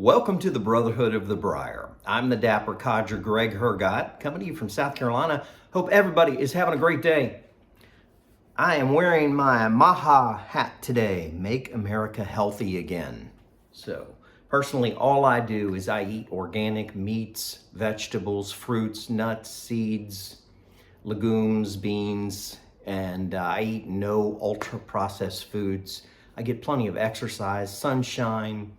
Welcome to the Brotherhood of the Briar. I'm the dapper codger Greg Hergott, coming to you from South Carolina. Hope everybody is having a great day. I am wearing my Maha hat today, Make America Healthy Again. So, personally, all I do is I eat organic meats, vegetables, fruits, nuts, seeds, legumes, beans, and I eat no ultra-processed foods. I get plenty of exercise, sunshine.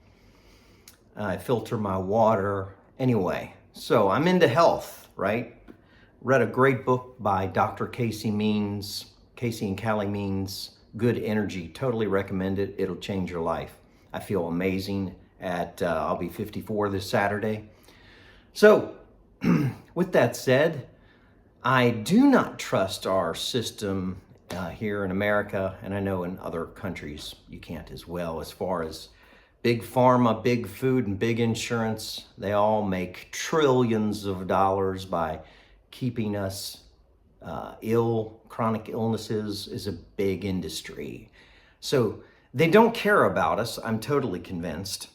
I filter my water. Anyway, so I'm into health, right? Read a great book by Dr. Casey and Callie Means, Good Energy. Totally recommend it. It'll change your life. I feel amazing I'll be 54 this Saturday. So, with that said, I do not trust our system here in America, and I know in other countries you can't as well, as far as big pharma, big food, and big insurance. They all make trillions of dollars by keeping us ill. Chronic illnesses is a big industry. So they don't care about us, I'm totally convinced.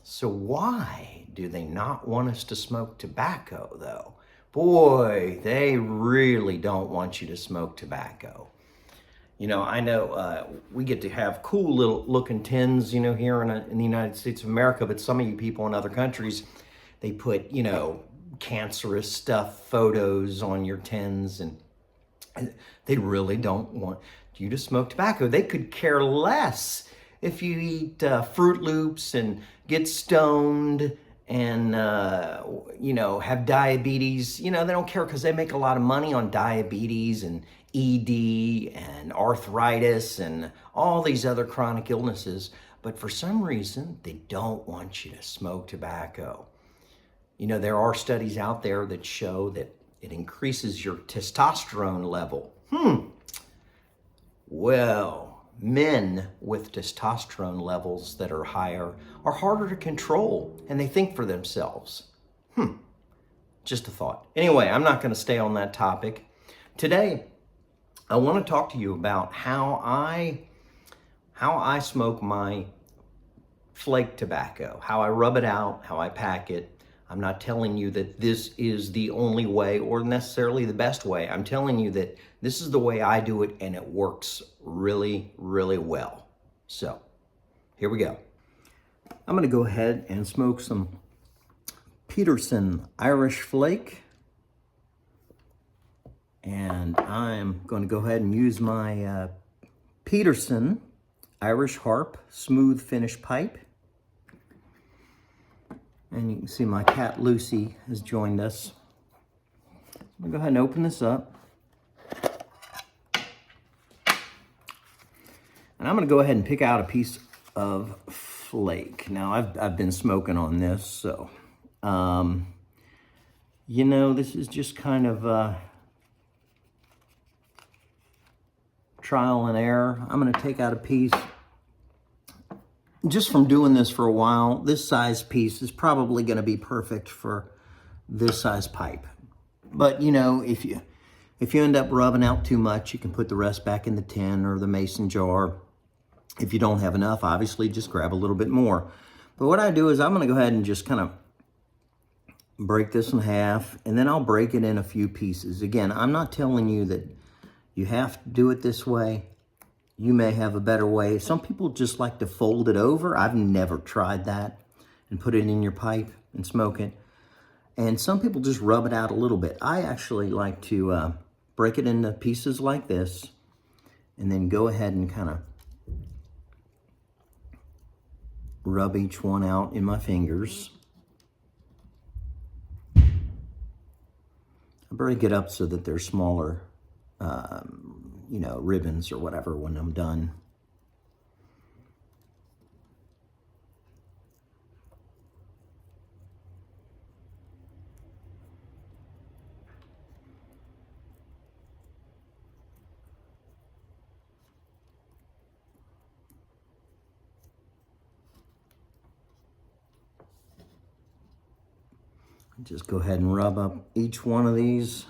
So why do they not want us to smoke tobacco, though? Boy, they really don't want you to smoke tobacco. You know, I know we get to have cool little looking tins, you know, here in the United States of America, but some of you people in other countries, they put, you know, cancerous stuff, photos on your tins, and they really don't want you to smoke tobacco. They could care less if you eat Fruit Loops and get stoned and, you know, have diabetes. You know, they don't care because they make a lot of money on diabetes and ED and arthritis and all these other chronic illnesses. But for some reason, they don't want you to smoke tobacco. You know, there are studies out there that show that it increases your testosterone level. Well, men with testosterone levels that are higher are harder to control, and they think for themselves. Just a thought. Anyway, I'm not going to stay on that topic. Today, I want to talk to you about how I smoke my flake tobacco, how I rub it out, how I pack it. I'm not telling you that this is the only way or necessarily the best way. I'm telling you that this is the way I do it, and it works really, really well. So, here we go. I'm going to go ahead and smoke some Peterson Irish Flake. And I'm going to go ahead and use my Peterson Irish Harp smooth finish pipe. And you can see my cat Lucy has joined us. I'm going to go ahead and open this up. And I'm going to go ahead and pick out a piece of flake. Now, I've been smoking on this, so, you know, this is just kind of trial and error. I'm going to take out a piece. Just from doing this for a while, this size piece is probably going to be perfect for this size pipe. But, you know, if you end up rubbing out too much, you can put the rest back in the tin or the mason jar. If you don't have enough, obviously just grab a little bit more. But what I do is I'm going to go ahead and just kind of break this in half, and then I'll break it in a few pieces. Again, I'm not telling you that you have to do it this way. You may have a better way. Some people just like to fold it over. I've never tried that and put it in your pipe and smoke it. And some people just rub it out a little bit. I actually like to break it into pieces like this and then go ahead and kind of rub each one out in my fingers. I break it up so that they're smaller you know, ribbons or whatever when I'm done. Just go ahead and rub up each one of these.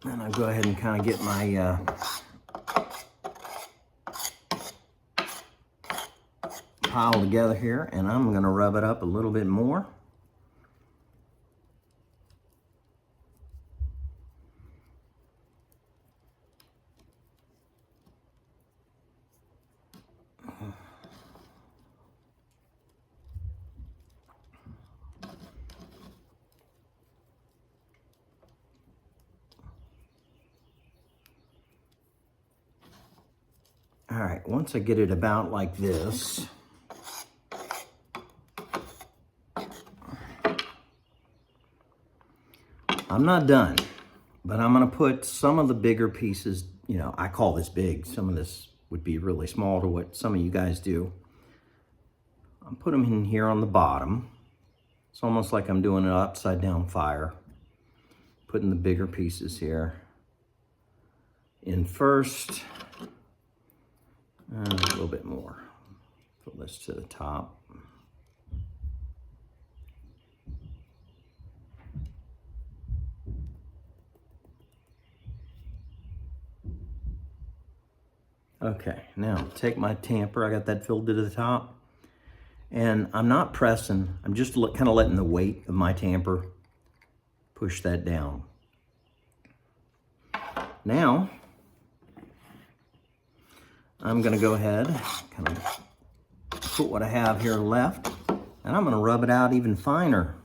And I'll go ahead and kind of get my pile together here, and I'm going to rub it up a little bit more. All right, once I get it about like this, I'm not done, but I'm gonna put some of the bigger pieces, you know, I call this big. Some of this would be really small to what some of you guys do. I'll put them in here on the bottom. It's almost like I'm doing an upside down fire. Putting the bigger pieces here in first. A little bit more. Put this to the top. Okay, now take my tamper. I got that filled to the top. And I'm not pressing. I'm just kind of letting the weight of my tamper push that down. Now, I'm going to go ahead, kind of put what I have here left, and I'm going to rub it out even finer.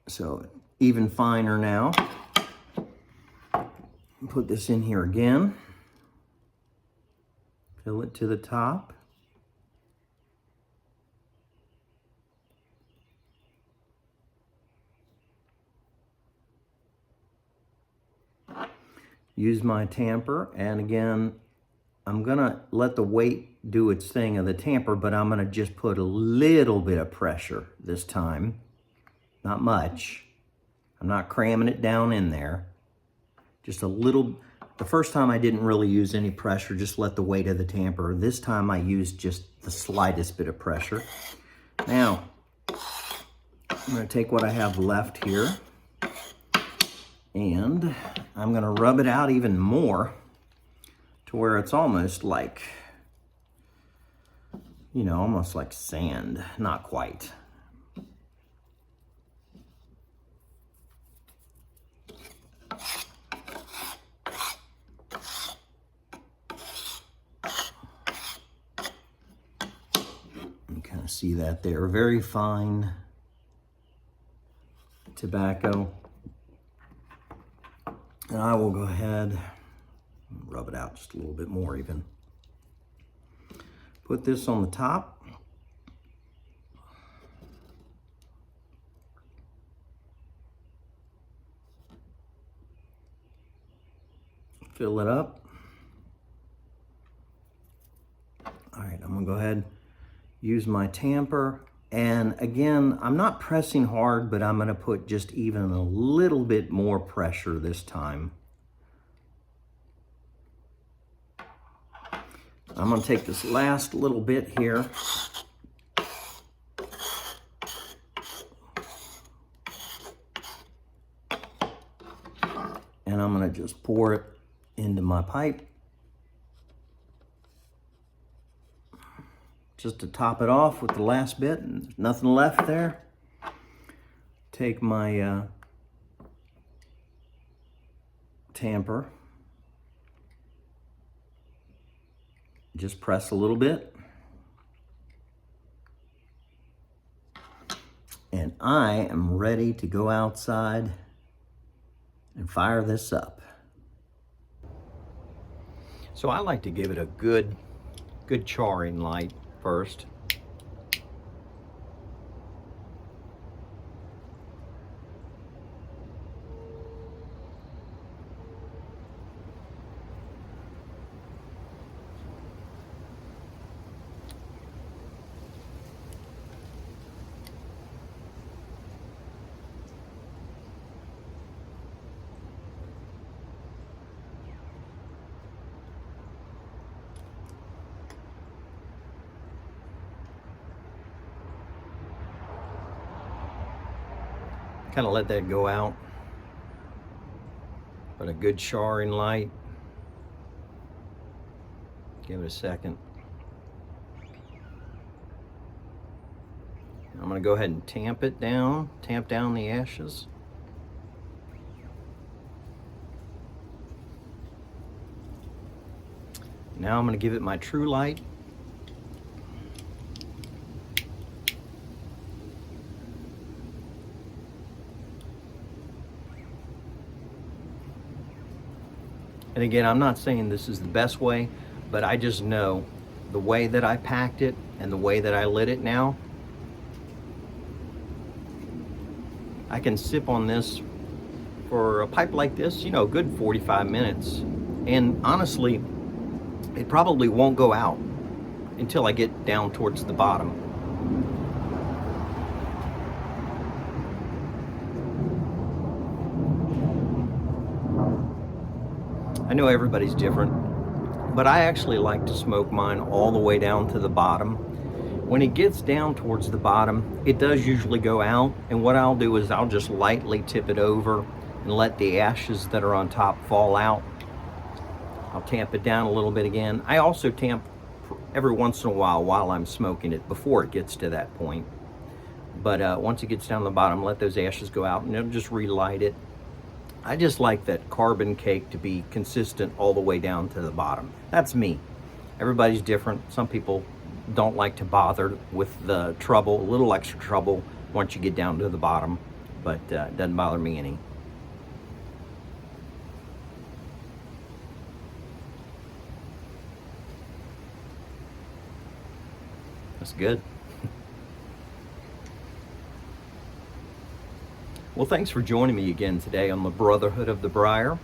So even finer now. Put this in here again. Fill it to the top. Use my tamper, and again, I'm gonna let the weight do its thing of the tamper, but I'm gonna just put a little bit of pressure this time. Not much. I'm not cramming it down in there. Just a little. The first time I didn't really use any pressure, just let the weight of the tamper. This time I used just the slightest bit of pressure. Now, I'm gonna take what I have left here, and I'm gonna rub it out even more to where it's almost like, you know, almost like sand. Not quite. You kind of see that there. Very fine tobacco. And I will go ahead and rub it out just a little bit more even. Put this on the top. Fill it up. All right, I'm gonna go ahead, use my tamper. And again, I'm not pressing hard, but I'm gonna put just even a little bit more pressure this time. I'm gonna take this last little bit here. And I'm gonna just pour it into my pipe. Just to top it off with the last bit, and there's nothing left there. Take my tamper. Just press a little bit. And I am ready to go outside and fire this up. So I like to give it a good charring light first. Kind of let that go out. But a good charring light. Give it a second. I'm going to go ahead and tamp down the ashes. Now I'm going to give it my true light. And again, I'm not saying this is the best way, but I just know the way that I packed it and the way that I lit it now, I can sip on this for a pipe like this, you know, a good 45 minutes. And honestly, it probably won't go out until I get down towards the bottom. I know everybody's different, but I actually like to smoke mine all the way down to the bottom. When it gets down towards the bottom, it does usually go out, and what I'll do is I'll just lightly tip it over and let the ashes that are on top fall out. I'll tamp it down a little bit again. I also tamp every once in a while I'm smoking it before it gets to that point. But once it gets down the bottom, let those ashes go out and it'll just relight it. I just like that carbon cake to be consistent all the way down to the bottom. That's me. Everybody's different. Some people don't like to bother with the trouble, a little extra trouble once you get down to the bottom, but it doesn't bother me any. That's good. Well, thanks for joining me again today on the Brotherhood of the Briar.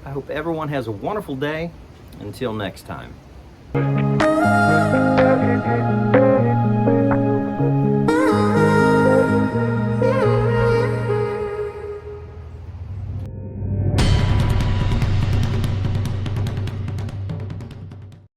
I hope everyone has a wonderful day. Until next time.